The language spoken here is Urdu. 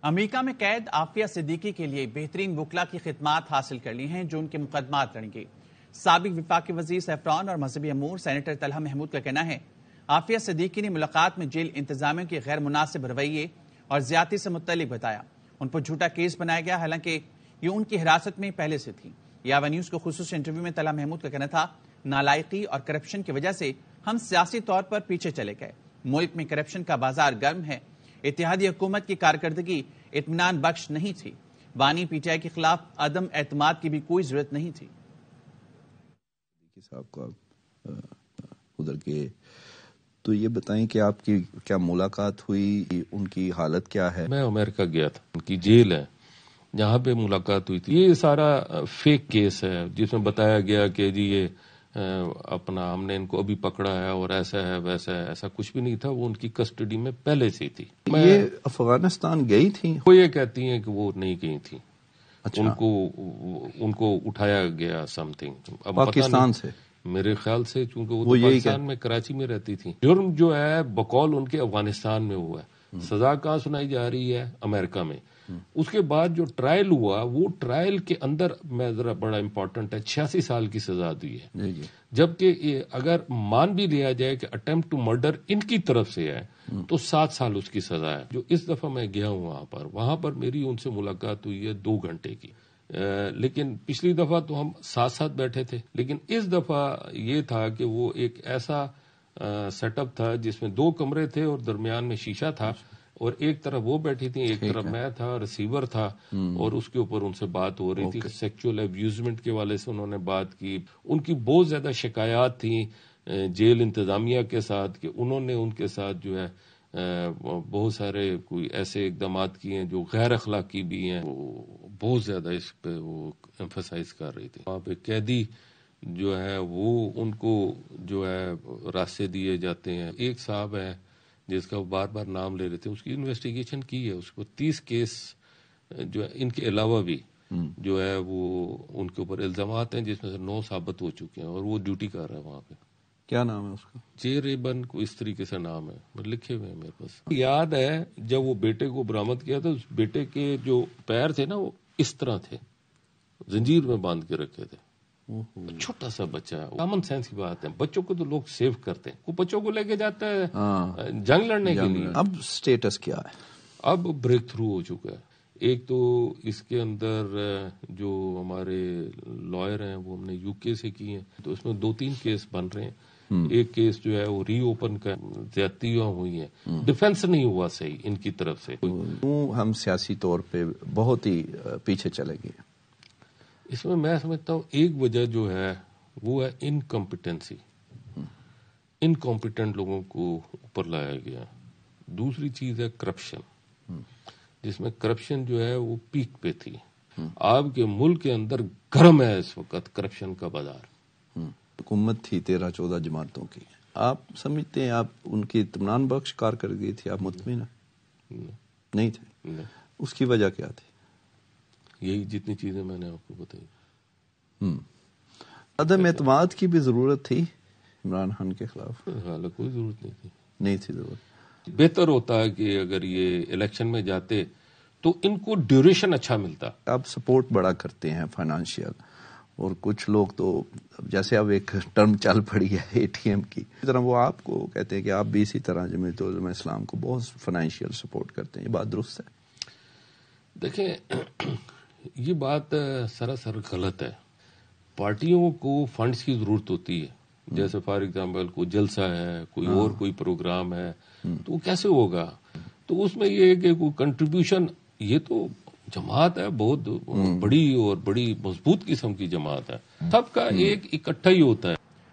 امریکہ میں قید عافیہ صدیقی کے لیے بہترین وکلا کی خدمات حاصل کر لی ہیں جو ان کے مقدمات لڑیں گے۔ سابق وفاقی وزیر سیفران اور مذہبی امور سینیٹر طلحہ محمود کا کہنا ہے عافیہ صدیقی نے ملاقات میں جیل انتظامیہ کے غیر مناسب رویے اور زیادتی سے متعلق بتایا۔ ان پر جھوٹا کیس بنایا گیا، حالانکہ یہ ان کی حراست میں پہلے سے تھی۔ یاوا نیوز کو خصوصی انٹرویو میں طلحہ محمود کا کہنا تھا نالائقی اور کرپشن کی وجہ سے ہم سیاسی طور پر پیچھے چلے گئے۔ ملک میں کرپشن کا بازار گرم ہے۔ اتحادی حکومت کی کارکردگی اطمینان بخش نہیں تھی۔ بانی پی ٹی آئی کے خلاف عدم اعتماد کی بھی کوئی ضرورت نہیں تھی۔ صاحب کو ادھر کے تو یہ بتائیں کہ آپ کی کیا ملاقات ہوئی، ان کی حالت کیا ہے؟ میں امریکہ گیا تھا، ان کی جیل ہے جہاں پہ ملاقات ہوئی تھی۔ یہ سارا فیک کیس ہے جس میں بتایا گیا کہ جی یہ اپنا ہم نے ان کو ابھی پکڑا ہے اور ایسا ہے ویسا ہے، ایسا کچھ بھی نہیں تھا۔ وہ ان کی کسٹڈی میں پہلے سے تھی۔ یہ افغانستان گئی تھی؟ وہ یہ کہتی ہیں کہ وہ نہیں گئی تھی۔ اچھا، ان کو اٹھایا گیا سم تھنگ پاکستان سے میرے خیال سے، چونکہ وہ پاکستان میں کراچی میں رہتی تھی۔ جرم جو ہے بقول ان کے افغانستان میں ہوا ہے، سزا کہاں سنائی جا رہی ہے؟ امریکہ میں۔ اس کے بعد جو ٹرائل ہوا، وہ ٹرائل کے اندر میں ذرا بڑا امپورٹنٹ ہے 86 سال کی سزا دی ہے، جبکہ اگر مان بھی لیا جائے کہ اٹیمپٹ ٹو مرڈر ان کی طرف سے ہے تو 7 سال اس کی سزا ہے۔ جو اس دفعہ میں گیا ہوں وہاں پر میری ان سے ملاقات ہوئی ہے 2 گھنٹے کی، لیکن پچھلی دفعہ تو ہم ساتھ بیٹھے تھے، لیکن اس دفعہ یہ تھا کہ وہ ایک ایسا سیٹ اپ تھا جس میں 2 کمرے تھے اور درمیان میں شیشہ تھا، اور ایک طرف وہ بیٹھی تھی، ایک طرف میں تھا، ریسیور تھا، اور اس کے اوپر ان سے بات ہو رہی تھی۔ سیکچول ابیوزمنٹ کے والے سے انہوں نے بات کی۔ ان کی بہت زیادہ شکایات تھیں جیل انتظامیہ کے ساتھ کہ انہوں نے ان کے ساتھ جو ہے بہت سارے کوئی ایسے اقدامات کیے ہیں جو غیر اخلاقی بھی ہیں۔ وہ بہت زیادہ اس پہ وہ ایمفسائز کر رہی تھی۔ وہاں پہ قیدی جو ہے وہ ان کو جو ہے راستے دیے جاتے ہیں۔ ایک صاحب ہے جس کا بار بار نام لے رہے تھے، اس کی انویسٹیگیشن کی ہے، اس کو 30 کیس جو ہے ان کے علاوہ بھی جو ہے وہ ان کے اوپر الزامات ہیں جس میں سے 9 ثابت ہو چکے ہیں، اور وہ ڈیوٹی کر رہا ہے وہاں پہ۔ کیا نام ہے اس کا؟ جے ریبن کو اس طریقے سے نام ہے، لکھے ہوئے ہیں میرے پاس۔ یاد ہے جب وہ بیٹے کو برآمد کیا تھا، اس بیٹے کے جو پیر تھے نا وہ اس طرح تھے، زنجیر میں باندھ کے رکھے تھے۔ چھوٹا سا بچہ ہے، کامن سینس کی بات ہے، بچوں کو تو لوگ سیو کرتے ہیں، وہ بچوں کو لے کے جاتا ہے جنگ لڑنے کے لیے۔ اب سٹیٹس کیا ہے؟ اب بریک تھرو ہو چکا ہے۔ ایک تو اس کے اندر جو ہمارے لائر ہیں وہ ہم نے UK سے کی ہیں، تو اس میں 2-3 کیس بن رہے ہیں۔ ایک کیس جو ہے وہ ری اوپن کا زیادتیاں ہوئی ہیں، ڈیفنس نہیں ہوا صحیح ان کی طرف سے۔ ہم سیاسی طور پہ بہت ہی پیچھے چلے گئے۔ اس میں سمجھتا ہوں ایک وجہ جو ہے وہ ہے انکمپیٹنسی، انکمپیٹنٹ لوگوں کو اوپر لایا گیا۔ دوسری چیز ہے کرپشن، جس میں کرپشن جو ہے وہ پیک پہ تھی۔ آپ کے ملک کے اندر گرم ہے اس وقت کرپشن کا بازار۔ حکومت تھی 13-14 جماعتوں کی، آپ سمجھتے ہیں آپ ان کی اطمینان بخش کارکردگی تھی؟ آپ مطمئن نہیں تھے؟ اس کی وجہ کیا تھی؟ یہی جتنی چیزیں میں نے آپ کو بتائی۔ عدم اعتماد کی بھی ضرورت تھی عمران خان کے خلاف؟ حالانکہ کوئی ضرورت نہیں تھی ضرورت۔ بہتر ہوتا ہے کہ اگر یہ الیکشن میں جاتے تو ان کو ڈیوریشن اچھا ملتا۔ آپ سپورٹ بڑا کرتے ہیں فائنانشیل، اور کچھ لوگ تو جیسے اب ایک ٹرم چل پڑی ہے ATM کی، اس طرح وہ آپ کو کہتے ہیں کہ آپ بھی اسی طرح جمعیت علماء اسلام کو بہت فائنانشیل سپورٹ کرتے ہیں۔ یہ بات درست ہے؟ دیکھیں یہ بات سراسر غلط ہے۔ پارٹیوں کو فنڈز کی ضرورت ہوتی ہے، جیسے فار ایگزامپل کوئی جلسہ ہے، کوئی اور کوئی پروگرام ہے، تو وہ کیسے ہوگا؟ تو اس میں یہ ہے کہ کوئی کنٹریبیوشن، یہ تو جماعت ہے بہت بڑی اور بڑی مضبوط قسم کی جماعت ہے، سب کا ایک اکٹھا ہی ہوتا ہے۔